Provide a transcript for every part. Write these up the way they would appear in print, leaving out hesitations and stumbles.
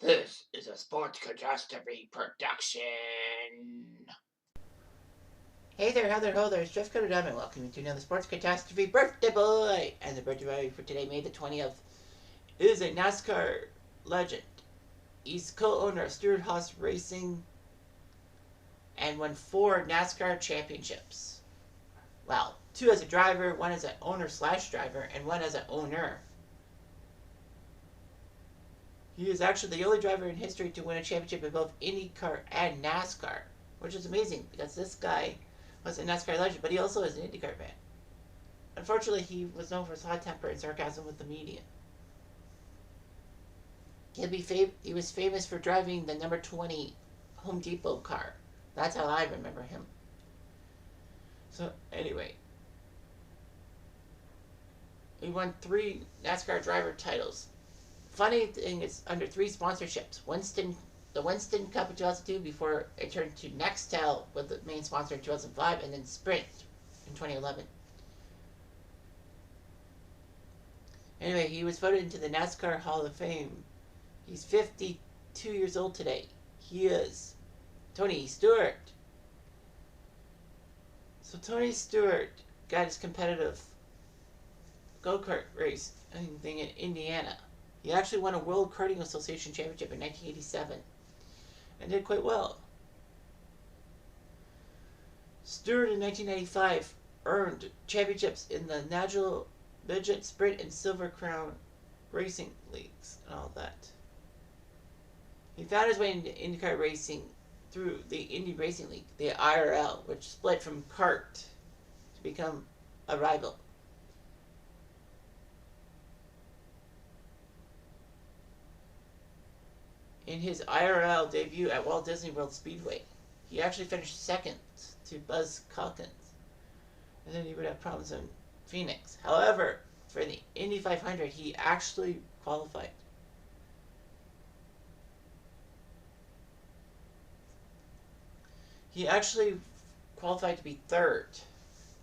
This is a Sports Catastrophe production. Hey there, how there, ho there, it's Jeff Cutastrophe, and welcome to another Sports Catastrophe birthday boy! And the birthday boy for today, May the 20th, is a NASCAR legend. He's co-owner of Stewart Racing and won 4 NASCAR championships. Well, 2 as a driver, 1 as an owner/driver, and 1 as an owner. He is actually the only driver in history to win a championship in both IndyCar and NASCAR, which is amazing because this guy was a NASCAR legend, but he also is an IndyCar fan. Unfortunately, he was known for his hot temper and sarcasm with the media. He was famous for driving the number 20 Home Depot car. That's how I remember him. So, anyway. He won 3 NASCAR driver titles. Funny thing is, under 3 sponsorships. The Winston Cup in 2002 before it turned to Nextel with the main sponsor in 2005, and then Sprint in 2011. Anyway, he was voted into the NASCAR Hall of Fame. He's 52 years old today. He is Tony Stewart. So Tony Stewart got his competitive go-kart race thing in Indiana. He actually won a World Karting Association Championship in 1987 and did quite well. Stewart in 1995 earned championships in the National Midget Sprint and Silver Crown Racing Leagues and all that. He found his way into IndyCar racing through the Indy Racing League, the IRL, which split from CART to become a rival. In his IRL debut at Walt Disney World Speedway, he actually finished second to Buzz Calkins, and then he would have problems in Phoenix. However, for the Indy 500, he actually qualified. He actually qualified to be 3rd.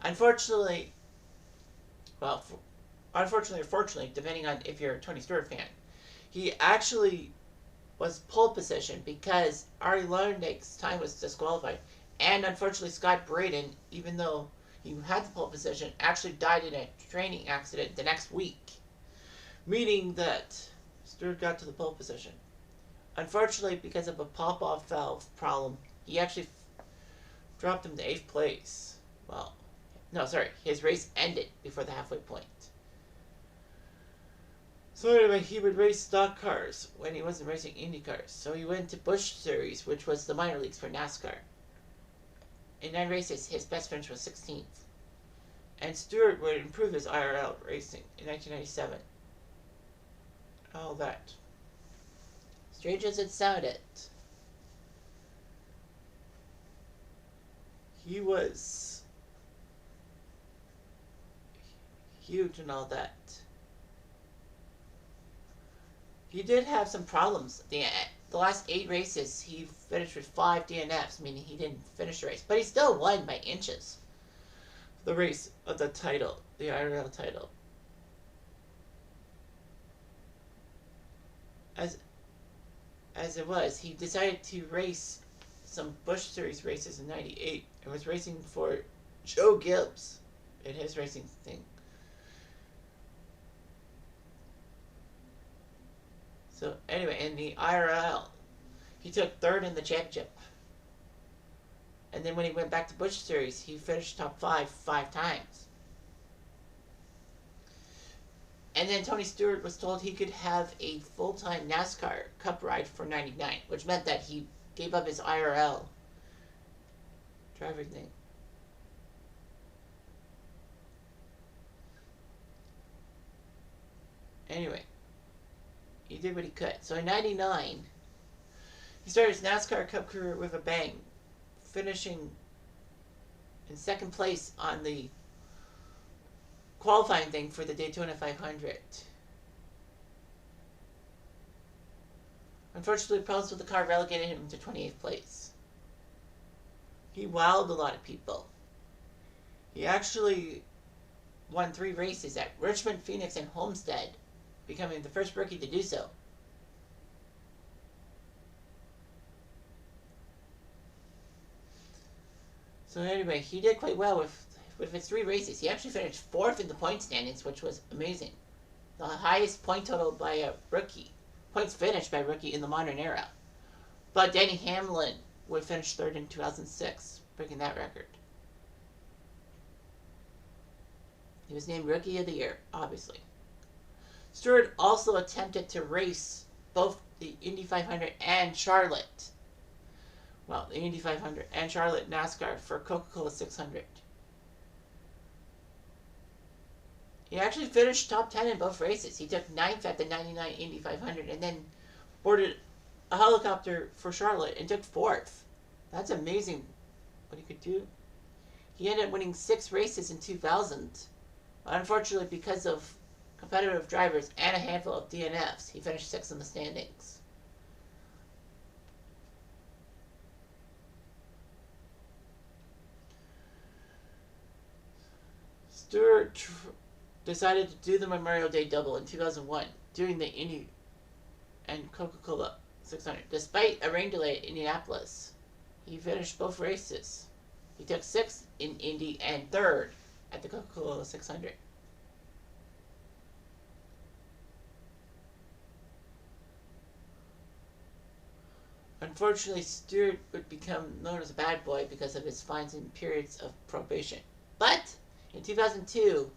Unfortunately, or fortunately, depending on if you're a Tony Stewart fan, he actually was pole position because Arie Luyendyk's time was disqualified. And unfortunately, Scott Braden, even though he had the pole position, actually died in a training accident the next week. Meaning that Stewart got to the pole position. Unfortunately, because of a pop-off valve problem, he actually dropped him to 8th place. Well, no, sorry, his race ended before the halfway point. So anyway, he would race stock cars when he wasn't racing Indy cars. So he went to Busch Series, which was the minor leagues for NASCAR. In 9 races, his best finish was 16th. And Stewart would improve his IRL racing in 1997. All that. Strange as it sounded, he was huge and all that. He did have some problems. The last 8 races, he finished with 5 DNFs, meaning he didn't finish the race. But he still won by inches. The race of the title, the IRL title. As it was, he decided to race some Busch Series races in '98 and was racing for Joe Gibbs in his racing thing. So anyway, in the IRL, he took 3rd in the championship. And then when he went back to Busch Series, he finished top 5 times. And then Tony Stewart was told he could have a full-time NASCAR Cup ride for '99, which meant that he gave up his IRL driving thing. Anyway, he did what he could. So in '99, he started his NASCAR Cup career with a bang, finishing in 2nd place on the qualifying thing for the Daytona 500. Unfortunately, problems with the car relegated him to 28th place. He wowed a lot of people. He actually won 3 races at Richmond, Phoenix, and Homestead, becoming the first rookie to do so. So anyway, he did quite well with his 3 races. He actually finished 4th in the point standings, which was amazing. The highest point total by a rookie. Points finished by a rookie in the modern era. But Denny Hamlin would finish 3rd in 2006, breaking that record. He was named Rookie of the Year, obviously. Stewart also attempted to race both the Indy 500 and Charlotte. Well, the Indy 500 and Charlotte NASCAR for Coca-Cola 600. He actually finished top 10 in both races. He took 9th at the 99 Indy 500 and then boarded a helicopter for Charlotte and took 4th. That's amazing what he could do. He ended up winning 6 races in 2000. Unfortunately, because of competitive drivers and a handful of DNFs, he finished 6th in the standings. Stewart decided to do the Memorial Day double in 2001 during the Indy and Coca-Cola 600. Despite a rain delay at Indianapolis, he finished both races. He took 6th in Indy and 3rd at the Coca-Cola 600. Unfortunately, Stewart would become known as a bad boy because of his fines and periods of probation. But in 2002,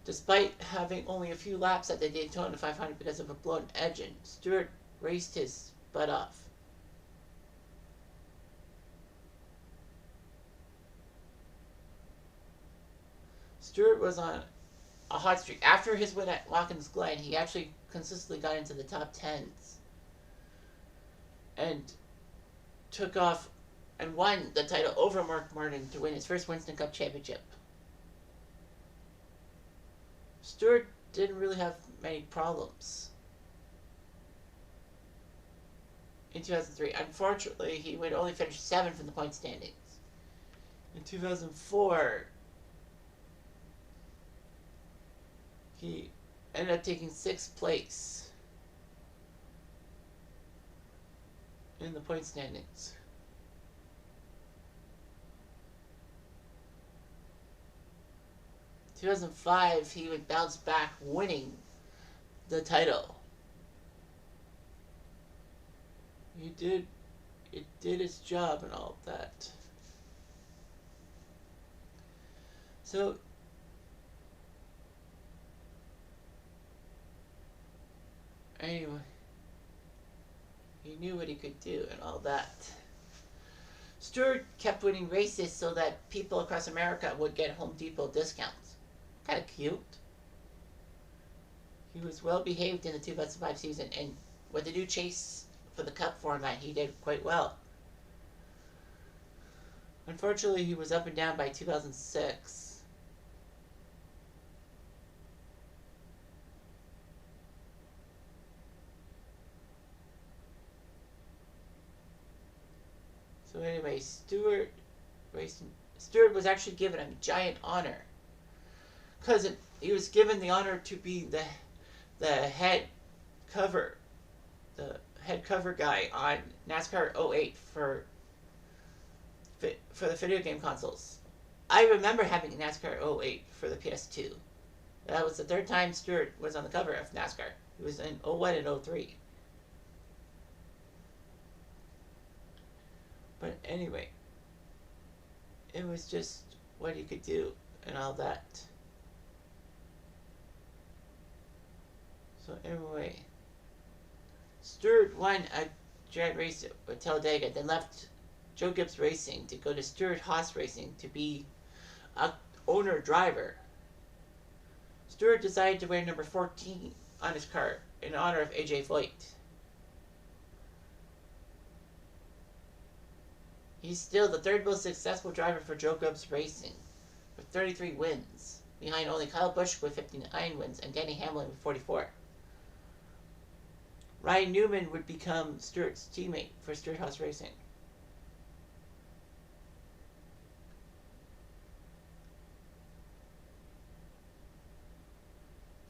despite having only a few laps at the Daytona 500 because of a blown engine, Stewart raced his butt off. Stewart was on a hot streak. After his win at Watkins Glen, he actually consistently got into the top 10s and took off and won the title over Mark Martin to win his first Winston Cup championship. Stewart didn't really have many problems in 2003. Unfortunately, he would only finish 7th in the point standings. In 2004, he ended up taking 6th place in the point standings. In 2005, he would bounce back, winning the title. It did its job and all that. So anyway, he knew what he could do and all that. Stewart kept winning races so that people across America would get Home Depot discounts. Kind of cute. He was well behaved in the 2005 season, and with the new chase for the Cup format, he did quite well. Unfortunately, he was up and down by 2006. So anyway, Stewart was actually given a giant honor, because he was given the honor to be the head cover guy on NASCAR 08 for the video game consoles. I remember having NASCAR 08 for the PS2. That was the 3rd time Stewart was on the cover of NASCAR. He was in 01 and 03. But anyway, it was just what he could do and all that. So anyway, Stewart won a giant race at Talladega, then left Joe Gibbs Racing to go to Stewart Haas Racing to be a owner driver. Stewart decided to wear number 14 on his car in honor of AJ Foyt. He's still the 3rd most successful driver for Joe Gibbs Racing, with 33 wins, behind only Kyle Busch with 59 wins and Denny Hamlin with 44. Ryan Newman would become Stewart's teammate for Stewart Haas Racing.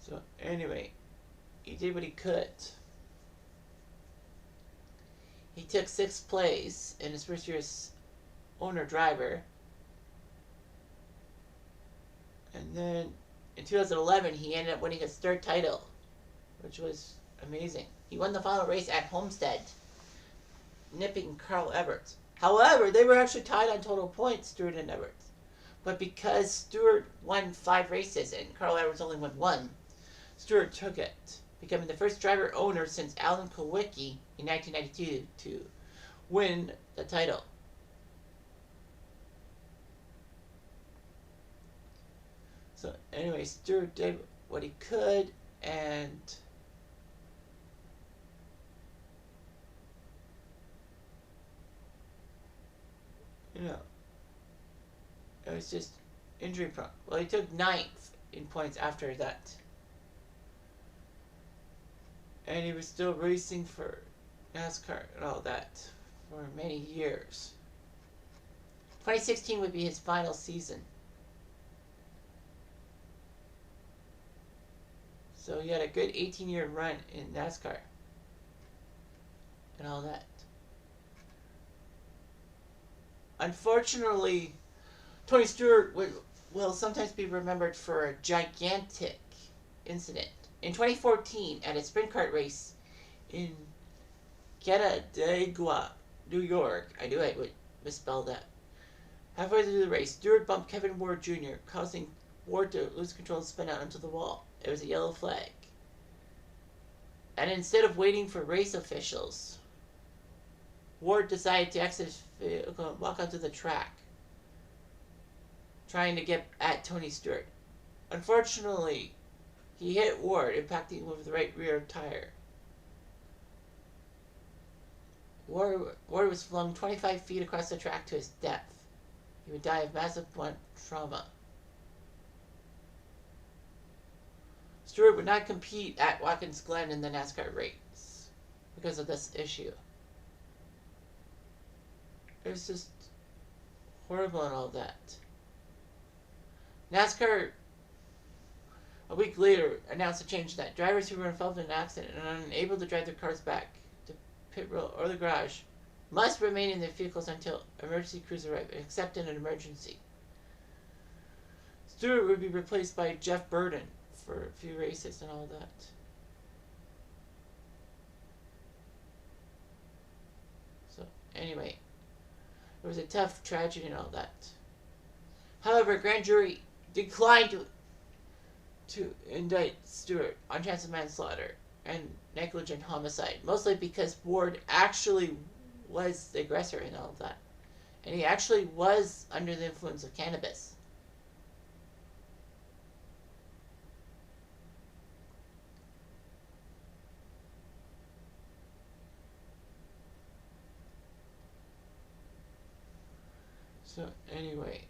So anyway, he did what he could. He took 6th place in his first year as owner driver. then in 2011, he ended up winning his third title, which was amazing. He won the final race at Homestead, nipping Carl Everts. However, they were actually tied on total points, Stewart and Everts. But because Stewart won 5 races and Carl Everts only won 1, Stewart took it, becoming the first driver owner since Alan Kulwicki in 1992 to win the title. So anyway, Stewart did what he could, and you know, it was just injury prone. Well, he took 9th in points after that. And he was still racing for NASCAR and all that for many years. 2016 would be his final season. So he had a good 18-year run in NASCAR and all that. Unfortunately, Tony Stewart will sometimes be remembered for a gigantic incident. In 2014, at a sprint kart race in Canandaigua, New York, I knew I would misspell that. Halfway through the race, Stewart bumped Kevin Ward Jr., causing Ward to lose control and spin out onto the wall. It was a yellow flag. And instead of waiting for race officials, Ward decided to exit his vehicle and walk onto the track, trying to get at Tony Stewart. Unfortunately, he hit Ward, impacting him with the right rear tire. Ward was flung 25 feet across the track to his death. He would die of massive blunt trauma. Stewart would not compete at Watkins Glen in the NASCAR race because of this issue. It was just horrible and all that. NASCAR, a week later, announced a change that drivers who were involved in an accident and unable to drive their cars back to pit road or the garage must remain in their vehicles until emergency crews arrive, except in an emergency. Stewart would be replaced by Jeff Burton for a few races and all that. So, anyway, it was a tough tragedy and all that. However, a grand jury declined to indict Stewart on chance of manslaughter and negligent homicide, mostly because Ward actually was the aggressor in all of that. And he actually was under the influence of cannabis. So anyway,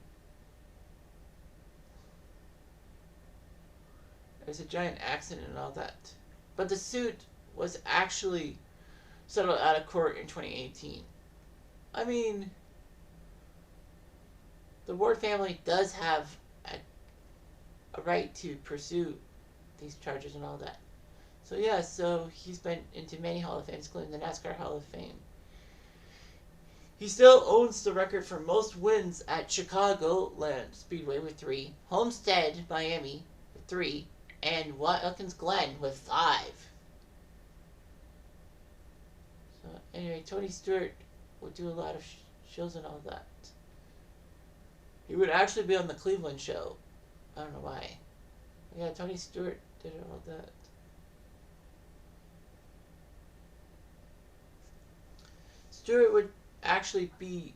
it was a giant accident and all that. But the suit was actually settled out of court in 2018. I mean, the Ward family does have a right to pursue these charges and all that. So yeah, so he's been into many Hall of Fames, including the NASCAR Hall of Fame. He still owns the record for most wins at Chicagoland Speedway with 3, Homestead, Miami with 3, and Watkins Glen with 5. So anyway, Tony Stewart would do a lot of shows and all that. He would actually be on the Cleveland show. I don't know why. Yeah, Tony Stewart did all that. Stewart would actually be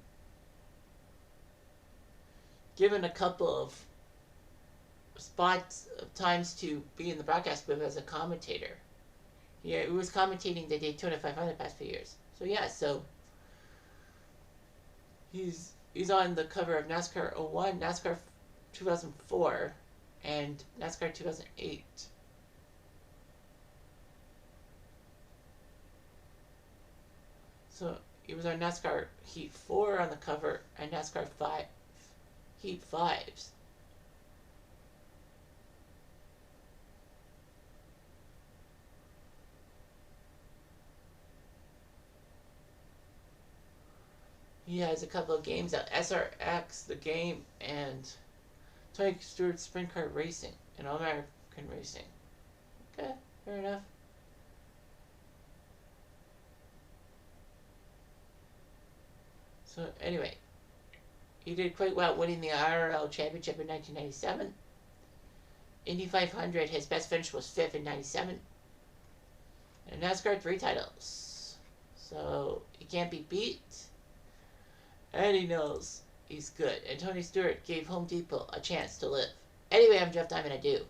given a couple of spots of times to be in the broadcast booth as a commentator. Yeah, he was commentating the Daytona 500 the past few years. So yeah, so he's on the cover of NASCAR 01, NASCAR 2004, and NASCAR 2008. So he was on NASCAR Heat 4 on the cover and NASCAR 5 Heat 5s. He has a couple of games out, SRX, the game, and Tony Stewart Sprint Car Racing and All American Racing. Okay, fair enough. So anyway, he did quite well, winning the IRL Championship in 1997. Indy 500, his best finish was 5th in 97. And NASCAR 3 titles. So he can't be beat. And he knows he's good. And Tony Stewart gave Home Depot a chance to live. Anyway, I'm Jeff Diamond. I do.